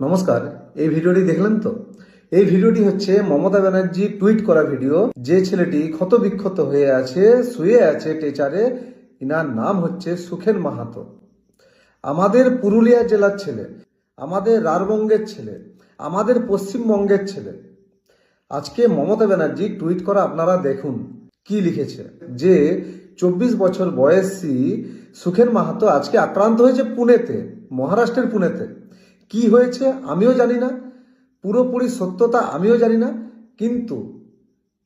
নমস্কার, এই ভিডিওটি দেখলেন তো? এই ভিডিওটি হচ্ছে মমতা ব্যানার্জি টুইট করা ভিডিও। যে ছেলেটি ক্ষত বিক্ষত হয়ে আছে, শুয়ে আছে টেচারে, ইনার নাম হচ্ছে সুখেন মাহাতো। আমাদের পুরুলিয়া জেলার ছেলে, আমাদের রাঢ়বঙ্গের ছেলে, আমাদের পশ্চিমবঙ্গের ছেলে। আজকে মমতা ব্যানার্জি টুইট করা আপনারা দেখুন কি লিখেছে, যে 24 বছর বয়সী সুখেন মাহাতো আজকে আক্রান্ত হয়েছে পুনেতে, মহারাষ্ট্রের পুনেতে। কি হয়েছে আমিও জানি না, পুরোপুরি সত্যতা আমিও জানি না, কিন্তু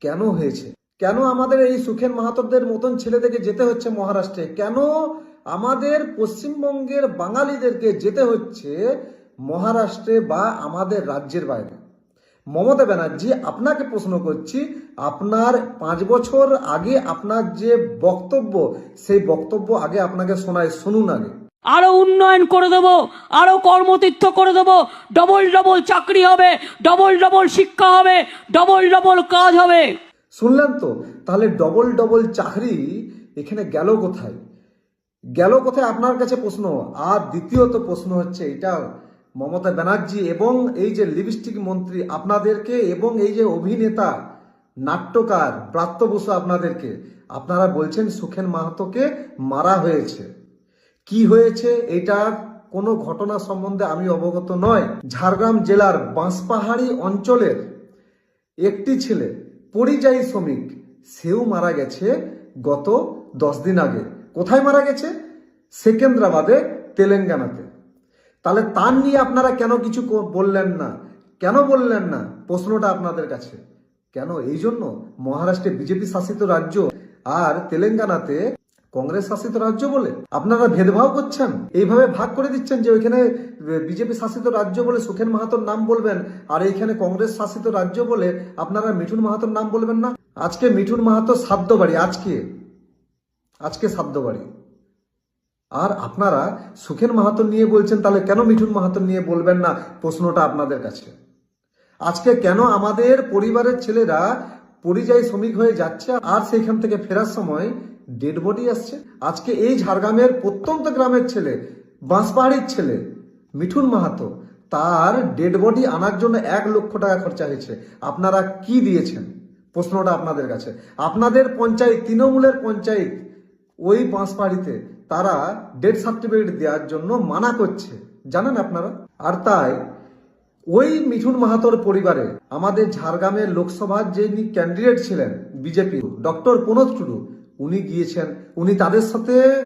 কেন হয়েছে, কেন আমাদের এই সুখেন মাহাতোদের মতন ছেলেদেরকে যেতে হচ্ছে মহারাষ্ট্রে, কেন আমাদের পশ্চিমবঙ্গের বাঙালিদেরকে যেতে হচ্ছে মহারাষ্ট্রে বা আমাদের রাজ্যের বাইরে? মমতা ব্যানার্জি, আপনাকে প্রশ্ন করছি, আপনার 5 বছর আগে আপনার যে বক্তব্য, সেই বক্তব্য আগে আপনাকে শোনায়, শুনুন আগে। আরো উন্নয়ন করে দেবো, আরো কর্মতীর্থ করে দেবো, ডবল ডবল চাকরি হবে, ডবল ডবল শিক্ষা হবে, ডবল ডবল কাজ হবে। শুনলেন তো? তাহলে ডবল ডবল চাকরি এখানে গেল কোথায়? গেল কোথায় আপনার কাছে প্রশ্ন। আর দ্বিতীয়ত প্রশ্ন হচ্ছে এটা, মমতা ব্যানার্জি এবং এই যে লিপস্টিক মন্ত্রী আপনাদেরকে, এবং এই যে অভিনেতা নাট্যকার ব্রাত্য বসু আপনাদেরকে, আপনারা বলছেন সুখেন মাহাতোকে মারা হয়েছে। কি হয়েছে এটা কোনো ঘটনা সম্বন্ধে আমি অবগত নয়। ঝাড়গ্রাম জেলার বাঁশপাহাড়ি অঞ্চলের একটি ছেলে, পরিযায়ী শ্রমিক, সেও মারা গেছে গত 10 দিন আগে। কোথায় মারা গেছে? সেকেন্দ্রাবাদে, তেলেঙ্গানাতে। তাহলে তার নিয়ে আপনারা কেন কিছু বললেন না? কেন বললেন না? প্রশ্নটা আপনাদের কাছে। কেন? এই জন্য মহারাষ্ট্রে বিজেপি শাসিত রাজ্য আর তেলেঙ্গানাতে কংগ্রেস শাসিত রাজ্য বলে আপনারা ভেদভাব করছেন, এইভাবে ভাগ করে দিচ্ছেন যে ওইখানে বিজেপি শাসিত রাজ্য বলে সুখেন মাহাতোর নাম বলবেন, আর এইখানে কংগ্রেস শাসিত রাজ্য বলে আপনারা মিঠুন মাহাতোর নাম বলবেন না। আজকে মিঠুন মাহাতো শ্রাদ্ধ বাড়ি, আজকে শ্রাদ্ধ বাড়ি, আর আপনারা সুখেন মাহাতো নিয়ে বলছেন। তাহলে কেন মিঠুন মাহাতো নিয়ে বলবেন না? প্রশ্নটা আপনাদের কাছে। আজকে কেন আমাদের পরিবারের ছেলেরা পরিযায়ী শ্রমিক হয়ে যাচ্ছে, আর সেইখান থেকে ফেরার সময় ডেড বডি আসছে? আজকে এই ঝাড়গ্রামের প্রত্যন্ত গ্রামের ছেলে, বাঁশপাহাড়ির ছেলে মিঠুন মাহাতো, তার ডেড বডি আনার জন্য 1 লক্ষ টাকা খরচা হয়েছে। আপনারা কি দিয়েছেন? প্রশ্নটা আপনাদের কাছে। আপনাদের পঞ্চায়েত, তৃণমূলের পঞ্চায়েত ওই বাঁশপাহাড়িতে, তারা ডেথ সার্টিফিকেট দেওয়ার জন্য মানা করছে, জানেন আপনারা। আর তাই ওই মিঠুন মাহাতোর পরিবারে আমাদের ঝাড়গ্রামের লোকসভার যিনি ক্যান্ডিডেট ছিলেন বিজেপি, ডক্টর প্রণব টুডু, উনি গিয়েছেন, উনি তাদের সাথে